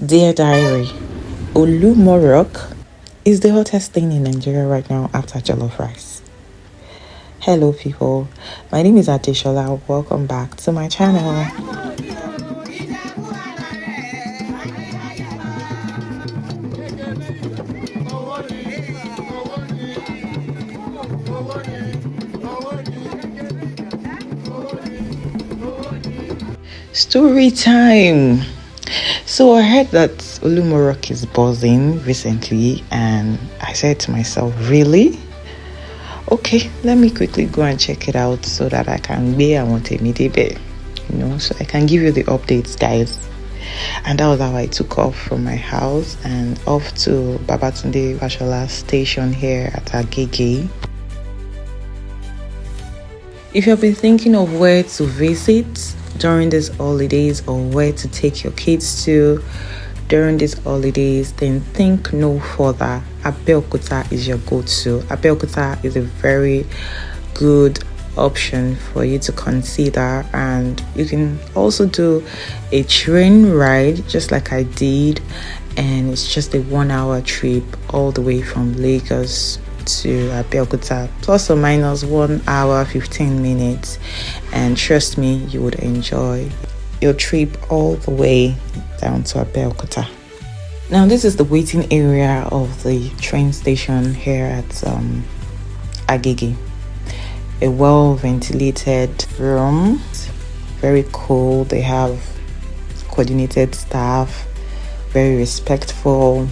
Dear Diary, Olumo Rock is the hottest thing in Nigeria right now after jollof rice. Hello people, my name is Adeshola. Welcome back to my channel. Story time. So I heard that Olumo Rock is buzzing recently, and I said to myself, really? Okay, let me quickly go and check it out so that I can be so I can give you the updates, guys. And that was how I took off from my house and off to Babatunde Fashola station here at Agege. If you've been thinking of where to visit during these holidays or where to take your kids to during these holidays, then think no further. Abeokuta is your go-to. Abeokuta is a very good option for you to consider, and you can also do a train ride just like I did, and it's just a 1-hour trip all the way from Lagos to Abeokuta, plus or minus 1 hour 15 minutes, and trust me, you would enjoy your trip all the way down to Abeokuta. Now this is the waiting area of the train station here at Agege. A well ventilated room, very cool. They have coordinated staff, very respectful.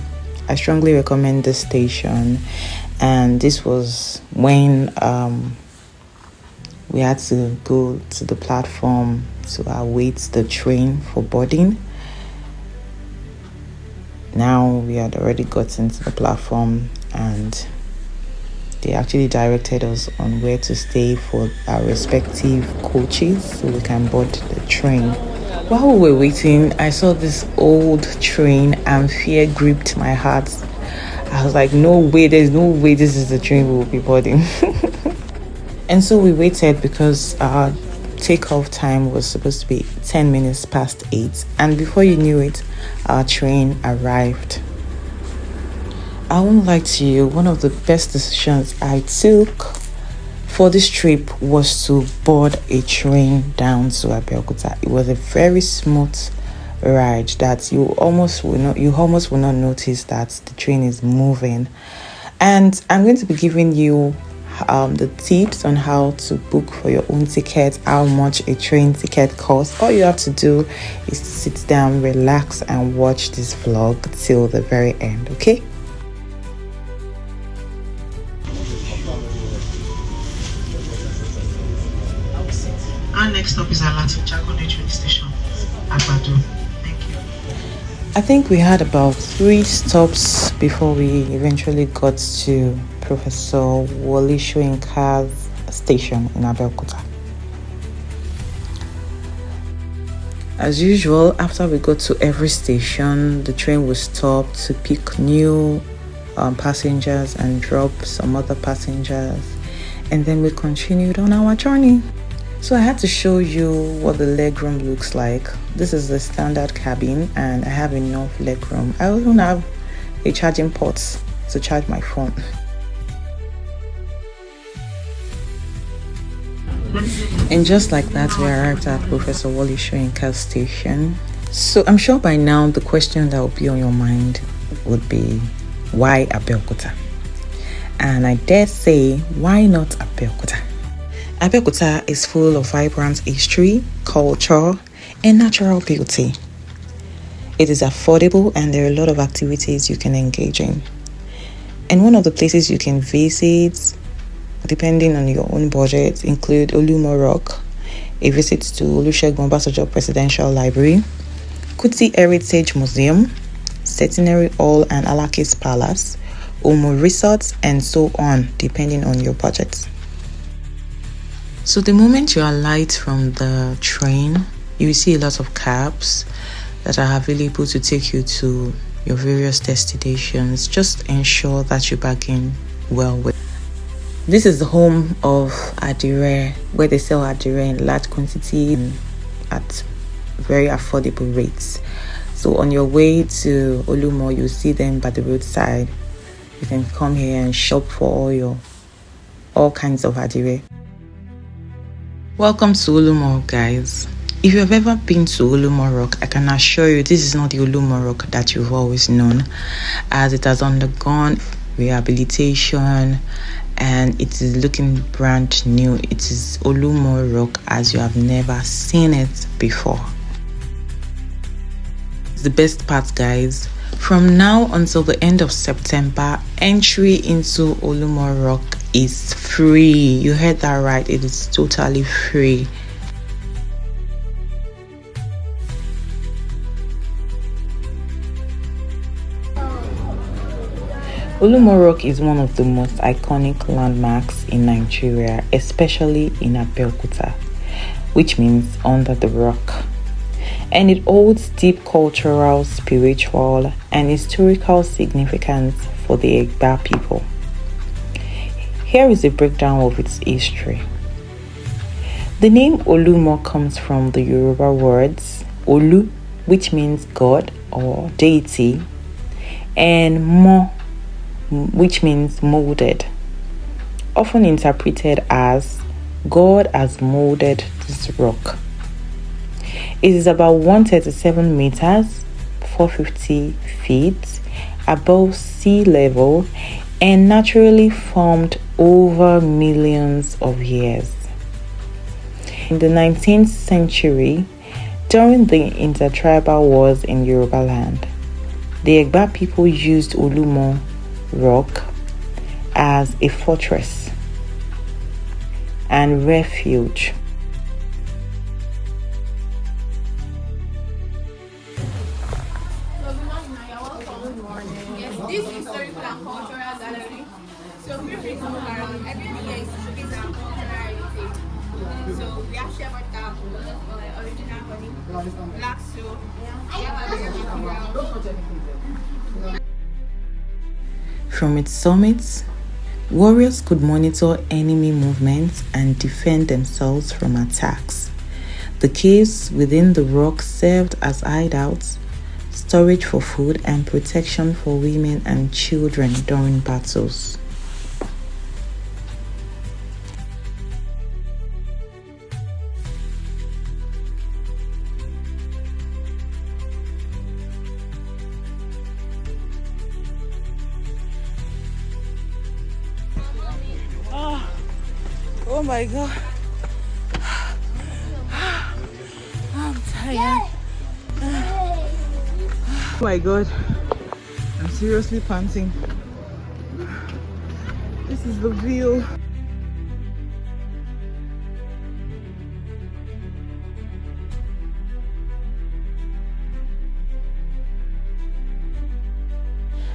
I strongly recommend this station. And this was when we had to go to the platform to await the train for boarding. Now we had already gotten to the platform, and they actually directed us on where to stay for our respective coaches so we can board the train. While we were waiting, I saw this old train and fear gripped my heart. I was like, no way, there's no way this is the train we will be boarding. And so we waited because our takeoff time was supposed to be 10 minutes past 8. And before you knew it, our train arrived. I won't lie to you, one of the best decisions I took for this trip was to board a train down to Abeokuta. It was a very smooth ride that you almost will not notice that the train is moving. And I'm going to be giving you the tips on how to book for your own ticket, how much a train ticket costs. All you have to do is to sit down, relax, and watch this vlog till the very end, okay? Our next stop is Alatu Chakode train station, Agbado. Thank you. I think we had about 3 stops before we eventually got to Professor Wole Soyinka's station in Abeokuta. As usual, after we got to every station, the train will stop to pick new passengers and drop some other passengers, and then we continued on our journey. So I had to show you what the legroom looks like. This is the standard cabin, and I have enough legroom. I also have a charging port to charge my phone. And just like that, we arrived at Professor Wole Soyinka's station. So I'm sure by now the question that will be on your mind would be, why Abeokuta? And I dare say, why not Abeokuta? Abeokuta is full of vibrant history, culture, and natural beauty. It is affordable, and there are a lot of activities you can engage in. And one of the places you can visit, depending on your own budget, include Olumo Rock, a visit to Olusegun Obasanjo Presidential Library, Kuti Heritage Museum, Centenary Hall and Alakis Palace, Omo Resorts, and so on, depending on your budget. So the moment you alight from the train, you will see a lot of cabs that are available to take you to your various destinations. Just ensure that you bargain well with. This is the home of Adire, where they sell Adire in large quantity at very affordable rates. So on your way to Olumo, you see them by the roadside. You can come here and shop for all kinds of adire. Welcome to Olumo, guys. If you've ever been to Olumo Rock, I can assure you this is not the Olumo Rock that you've always known, as it has undergone rehabilitation and it is looking brand new. It is Olumo Rock as you have never seen it before. The best part, guys, from now until the end of September, entry into Olumo Rock is free. You heard that right, it is totally free. Olumo Rock is one of the most iconic landmarks in Nigeria, especially in Abeokuta, which means under the rock. And it holds deep cultural, spiritual, and historical significance for the Egba people. Here is a breakdown of its history. The name Olumo comes from the Yoruba words Olu, which means God or deity, and Mo, which means molded, often interpreted as God has molded this rock. It is about 137 meters, 450 feet above sea level and naturally formed over millions of years. In the 19th century, during the intertribal wars in Yoruba land, the Egba people used Olumo Rock as a fortress and refuge. This historical and cultural gallery. So feel free to move around. Every year is showcase our cultural heritage. So we have shepherd cap, original honey, black soap, From its summits, warriors could monitor enemy movements and defend themselves from attacks. The caves within the rock served as hideouts, storage for food, and protection for women and children during battles. Oh my God. I'm tired. Oh my God. I'm seriously panting. This is the view.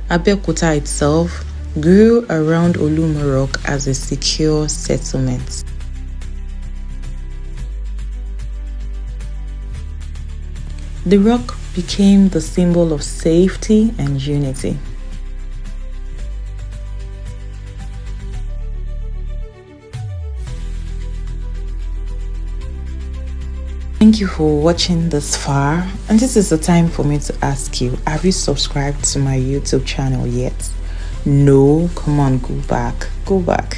Abeokuta itself grew around Olumo Rock as a secure settlement. The rock became the symbol of safety and unity. Thank you for watching this far, and this is the time for me to ask you, have you subscribed to my YouTube channel yet? No? Come on, go back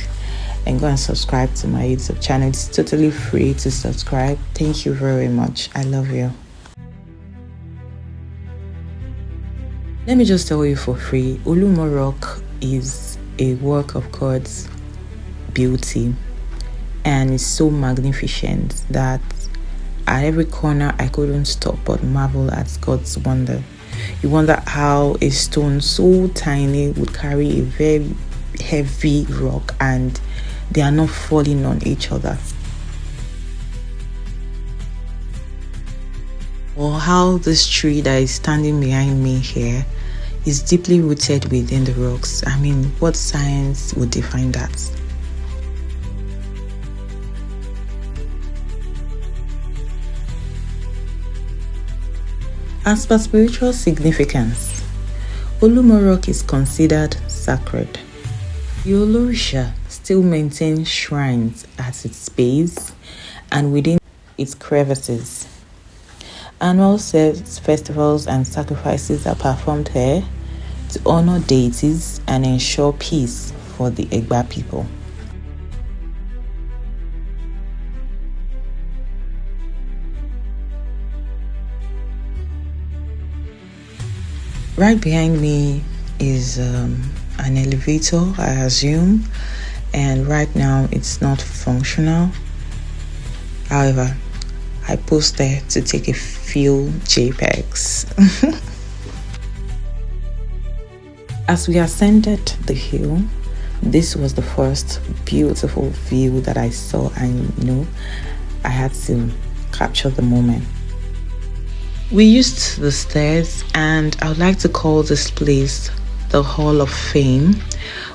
and go and subscribe to my YouTube channel. It's totally free to subscribe. Thank you very much. I love you. Let me just tell you for free, Olumo Rock is a work of God's beauty and it's so magnificent that at every corner I couldn't stop but marvel at God's wonder. You wonder how a stone so tiny would carry a very heavy rock and they are not falling on each other. Or how this tree that is standing behind me here is deeply rooted within the rocks. I mean, what science would define that? As per spiritual significance, Olumo Rock is considered sacred. The Olorisha still maintains shrines at its base and within its crevices. Annual festivals and sacrifices are performed here to honor deities and ensure peace for the Egba people. Right behind me is an elevator, I assume, and right now it's not functional. However, I post there to take a few JPEGs. As we ascended the hill, this was the first beautiful view that I saw, and I had to capture the moment. We used the stairs, and I would like to call this place the Hall of Fame,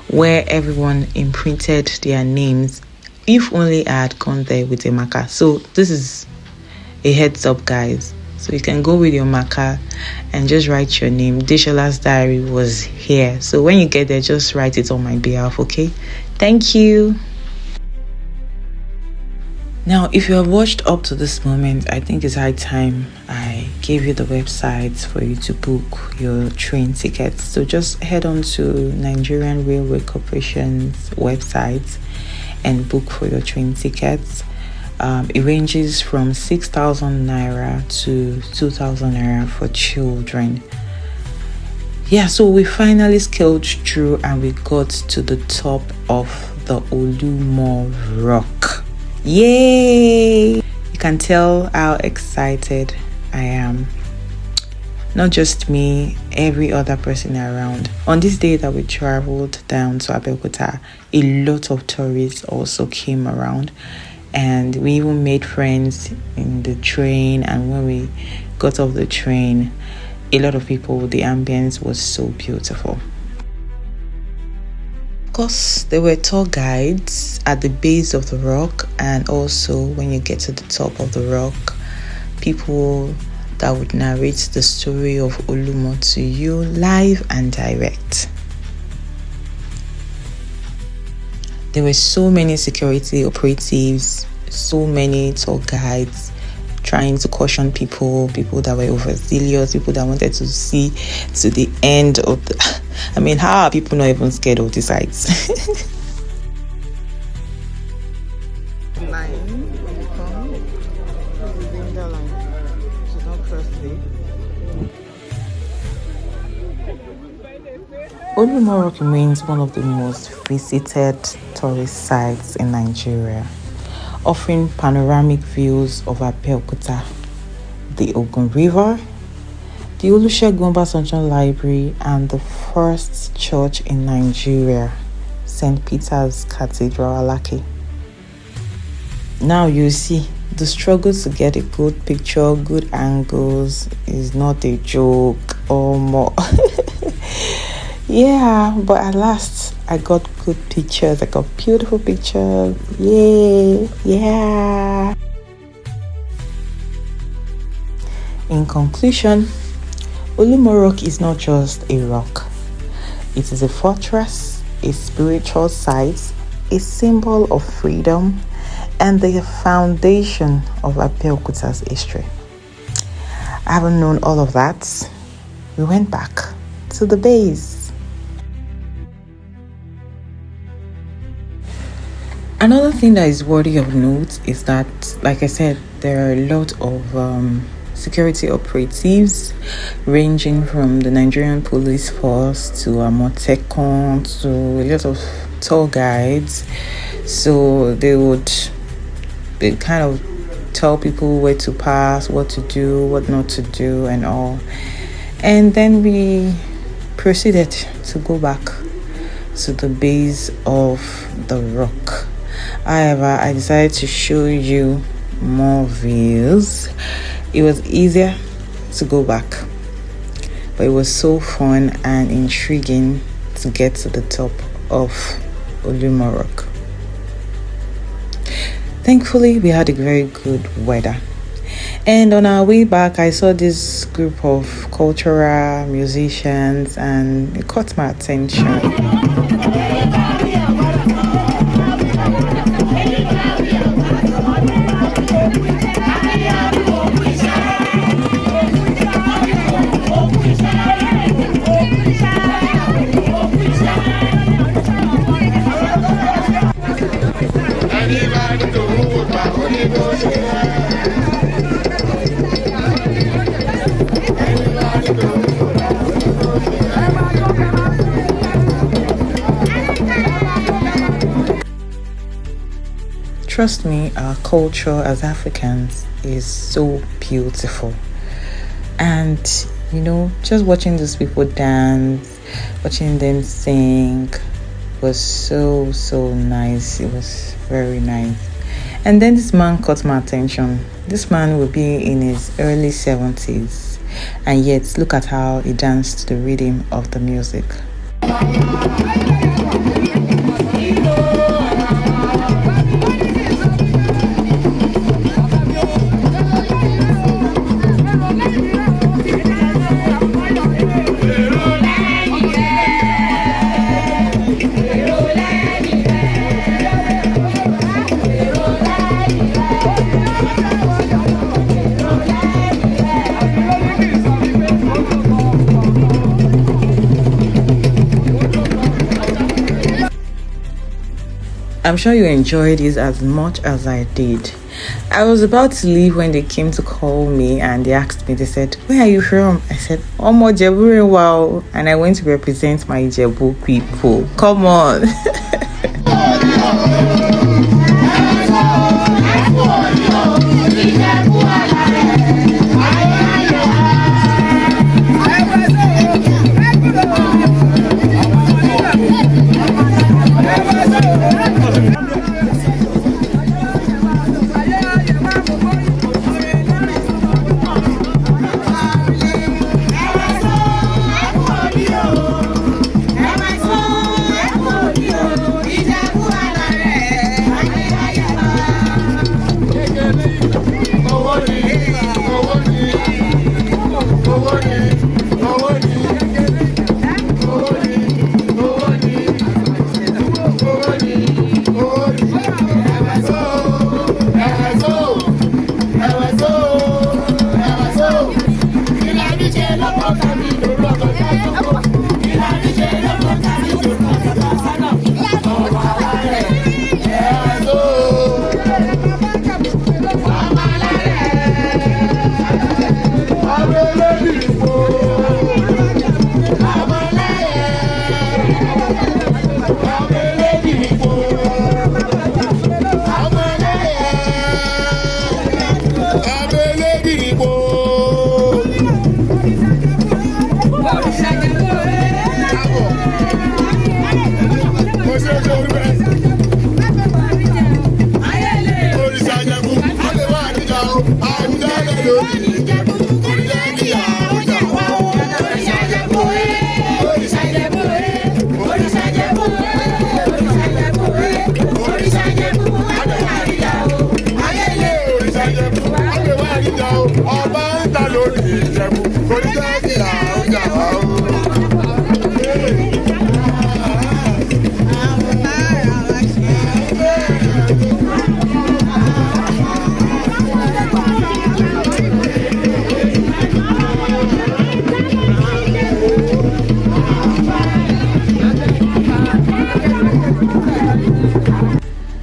where everyone imprinted their names. If only I had gone there with a marker. So this is a heads up, guys. So you can go with your marker and just write your name. Deshola's diary was here. So when you get there, just write it on my behalf, okay? Thank you. Now, if you have watched up to this moment, I think it's high time I gave you the websites for you to book your train tickets. So just head on to Nigerian Railway Corporation's website and book for your train tickets. It ranges from 6,000 naira to 2,000 naira for children. Yeah, so we finally scaled through and we got to the top of the Olumo Rock. Yay! You can tell how excited I am. Not just me, every other person around. On this day that we traveled down to Abeokuta, a lot of tourists also came around, and we even made friends in the train. And when we got off the train, a lot of people, the ambience was so beautiful. Of course, there were tour guides at the base of the rock, and also when you get to the top of the rock, people that would narrate the story of Olumo to you live and direct. There were so many security operatives, so many tour guides trying to caution people that were overzealous, people that wanted to see to the end of the... I mean, how are people not even scared of the sights? Olumo Rock remains one of the most visited tourist sites in Nigeria, offering panoramic views of Abeokuta, the Ogun River, the Olusegun Obasanjo Library, and the first church in Nigeria, St. Peter's Cathedral, Alake. Now you see, the struggle to get a good picture, good angles is not a joke or more. Yeah, but at last I got good pictures. I got beautiful pictures. Yay! Yeah. In conclusion, Olumo Rock is not just a rock. It is a fortress, a spiritual site, a symbol of freedom, and the foundation of Abeokuta's history. I haven't known all of that. We went back to the base. Another thing that is worthy of note is that, like I said, there are a lot of security operatives ranging from the Nigerian police force to Amotekun to a lot of tour guides. So they kind of tell people where to pass, what to do, what not to do, and all. And then we proceeded to go back to the base of the rock. However, I decided to show you more views. It was easier to go back, but it was so fun and intriguing to get to the top of Olumo Rock. Thankfully, we had a very good weather. And on our way back, I saw this group of cultural musicians and it caught my attention. trust me, our culture as Africans is so beautiful. And just watching these people dance, watching them sing was so nice. It was very nice. And then this man caught my attention. This man will be in his early 70s, and yet look at how he danced to the rhythm of the music. I'm sure you enjoyed this as much as I did. I was about to leave when they came to call me and they asked me, they said, "Where are you from?" I said, "Omo Jebu wow." And I went to represent my Jebu people. Come on.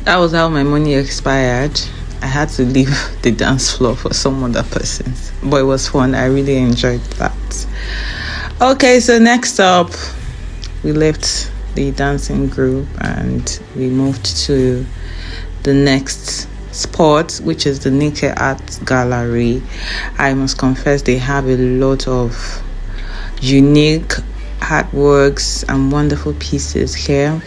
That was how my money expired. I had to leave the dance floor for some other persons. But it was fun. I really enjoyed that. Okay, so next up, we left the dancing group and we moved to the next spot, which is the Naked Art Gallery. I must confess, they have a lot of unique artworks and wonderful pieces here.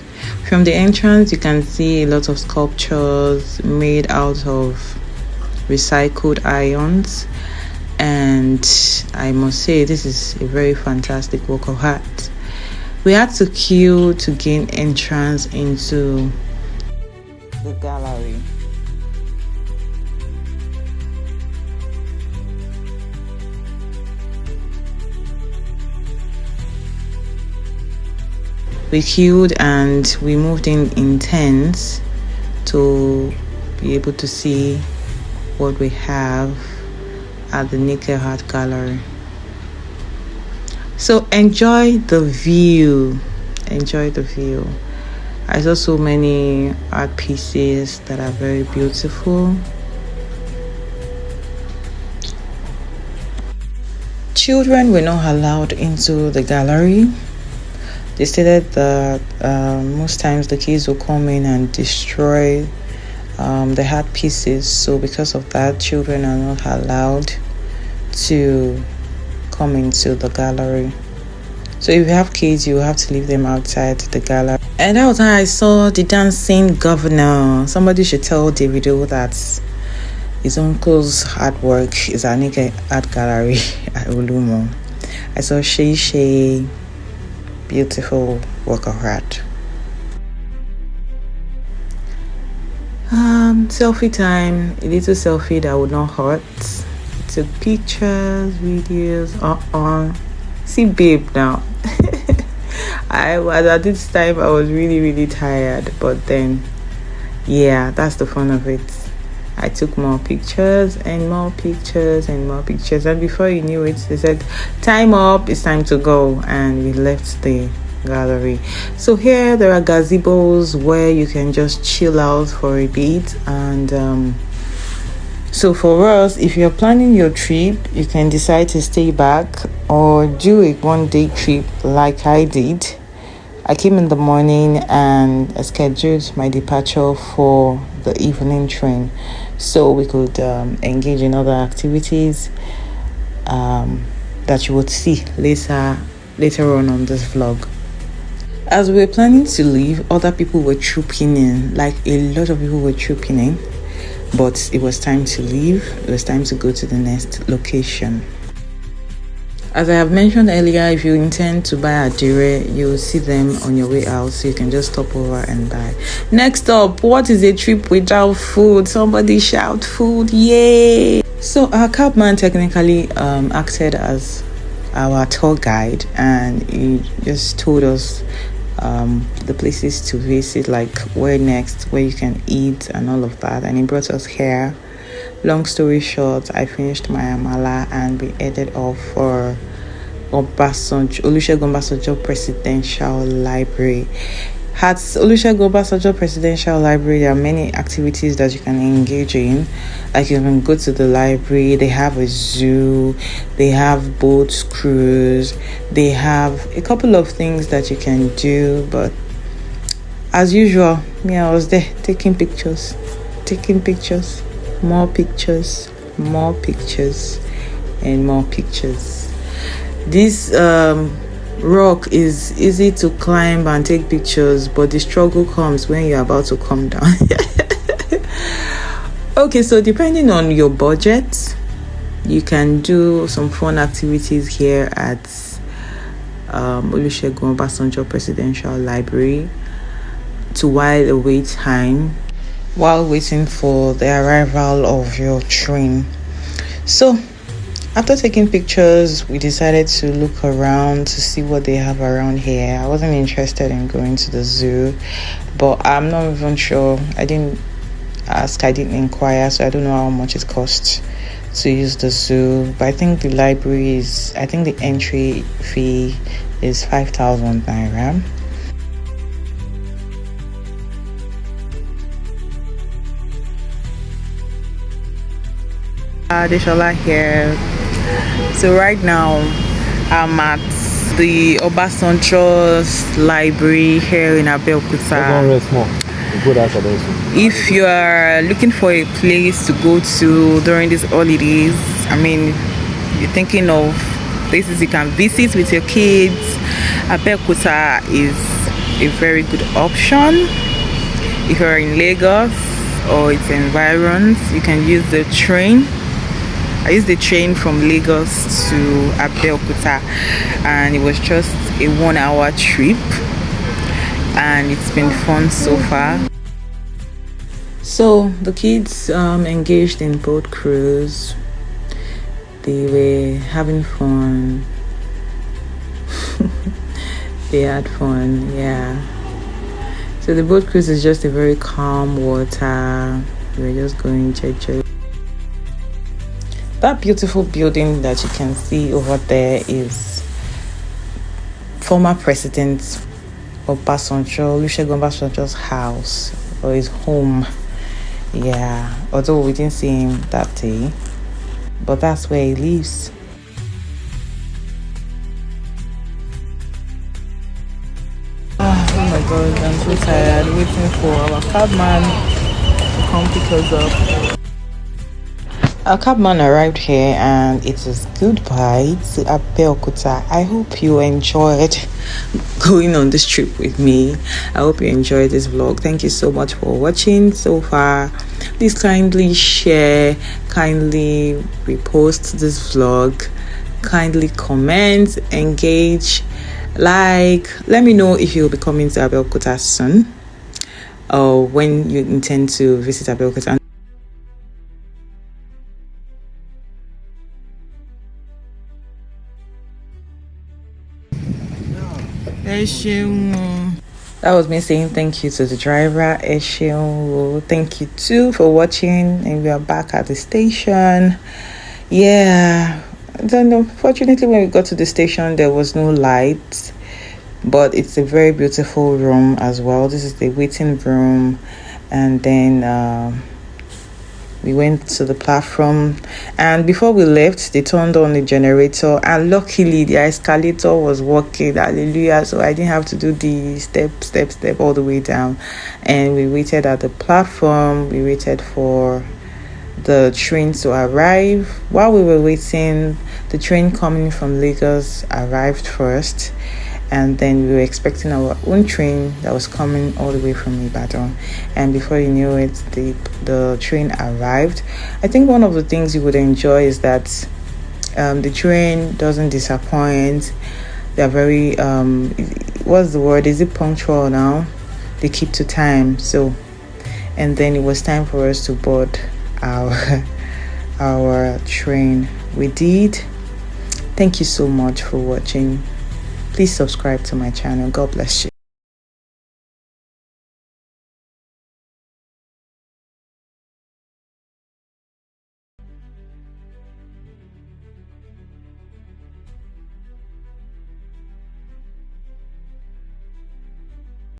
From the entrance, you can see a lot of sculptures made out of recycled irons, and I must say this is a very fantastic work of art. We had to queue to gain entrance into the gallery. We queued and we moved in tents to be able to see what we have at the Naked Art Gallery. So enjoy the view. Enjoy the view. I saw so many art pieces that are very beautiful. Children were not allowed into the gallery. They stated that most times the kids will come in and destroy They had pieces, so because of that, children are not allowed to come into the gallery. So if you have kids, you have to leave them outside the gallery. And that was how I saw the dancing governor. Somebody should tell Davido that his uncle's artwork is an art gallery at Olumo. I saw Shay, beautiful work of art. Selfie time, a little selfie that would not hurt. Took pictures, videos. See, babe, now. I was at this time, I was really tired, but then, yeah, that's the fun of it. I took more pictures and more pictures and more pictures, and before you knew it, they said, time up, it's time to go, and we left the gallery. So here there are gazebos where you can just chill out for a bit. And so for us, if you're planning your trip, you can decide to stay back or do a 1-day trip like I did. I came in the morning and I scheduled my departure for the evening train so we could engage in other activities that you would see later on this vlog. As we were planning to leave, other people were trooping in, like a lot of people were trooping in, but it was time to leave. It was time to go to the next location. As I have mentioned earlier, if you intend to buy adire, you will see them on your way out, so you can just stop over and buy. Next up, what is a trip without food? Somebody shout food, yay! So our cabman technically acted as our tour guide, and he just told us the places to visit, like where next, where you can eat and all of that, and he brought us here. Long story short, I finished my amala and we headed off for Olusegun Obasanjo Presidential Library. At Olusegun Obasanjo Presidential Library, there are many activities that you can engage in. Like you can go to the library, they have a zoo, they have boat cruise, they have a couple of things that you can do. But as usual, I was there taking pictures, more pictures, and more pictures. This rock is easy to climb and take pictures, but the struggle comes when you're about to come down. Okay, so depending on your budget, you can do some fun activities here at Olusegun Obasanjo Presidential Library to while away time while waiting for the arrival of your train. So after taking pictures, we decided to look around to see what they have around here. I wasn't interested in going to the zoo, but I'm not even sure. I didn't ask, I didn't inquire, so I don't know how much it costs to use the zoo. But I think the library the entry fee is 5,000 naira. Adeshola here. So right now I'm at the Obasanjo's library here in Abeokuta. If you are looking for a place to go to during these holidays, you're thinking of places you can visit with your kids, Abeokuta is a very good option. If you're in Lagos or its environs, you can use the train. I used the train from Lagos to Abeokuta, and it was just a 1-hour trip, and it's been fun so far. So the kids engaged in boat cruise. They were having fun. They had fun, yeah. So the boat cruise is just a very calm water. We're just going church. That beautiful building that you can see over there is former President Obasanjo, Olusegun Obasanjo's house or his home. Yeah, although we didn't see him that day, but that's where he lives. Oh my god, I'm so tired waiting for our cabman come pick us up. Our cabman arrived here and it is goodbye to Abeokuta. I hope you enjoyed going on this trip with me. I hope you enjoyed this vlog. Thank you so much for watching so far. Please kindly share, kindly repost this vlog, kindly comment, engage, like. Let me know if you'll be coming to Abeokuta soon or when you intend to visit Abeokuta. That was me saying thank you to the driver. Thank you too for watching, and we are back at the station. Yeah, then unfortunately when we got to the station there was no light, but it's a very beautiful room as well. This is the waiting room, and then we went to the platform, and before we left they turned on the generator, and luckily the escalator was working. Hallelujah. So I didn't have to do the step all the way down, and we waited at the platform. We waited for the train to arrive. While we were waiting, the train coming from Lagos arrived first, and then we were expecting our own train that was coming all the way from Ibadan, and before you knew it, the train arrived. I think one of the things you would enjoy is that the train doesn't disappoint. They're very what's the word, is it punctual now? They keep to time. So, and then it was time for us to board our train. We did. Thank you so much for watching. Please subscribe to my channel. God bless you.